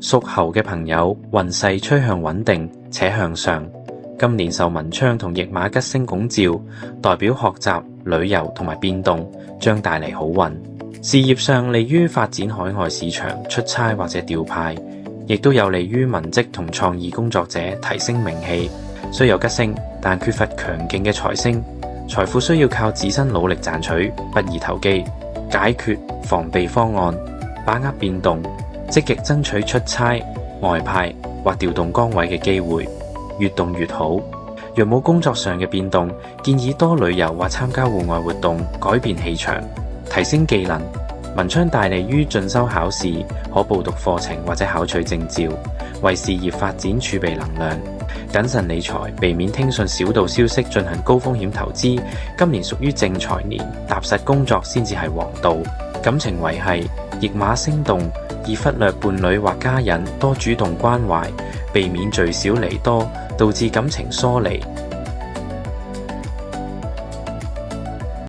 屬猴嘅朋友運勢趨向穩定且向上，今年受文昌同驛馬吉星拱照，代表學習、旅遊同埋變動，將帶嚟好運。事業上利於發展海外市場、出差或者調派，亦都有利於文職同創意工作者提升名氣。雖有吉星，但缺乏強勁嘅財星，財富需要靠自身努力賺取，不宜投機。解決防備方案，把握變動，積極爭取出差、外派或調動崗位嘅機會，越動越好。若冇工作上嘅變動，建議多旅遊或參加戶外活動，改變氣場，提升技能。文昌大利於進修考試，可報讀課程或者考取證照，為事業發展儲備能量。謹慎理財，避免聽信小道消息進行高風險投資。今年屬於正財年，踏實工作先至係王道。感情維繫，驛馬星動，易忽略伴侶或家人，多主動關懷，避免聚少離多，導致感情疏離。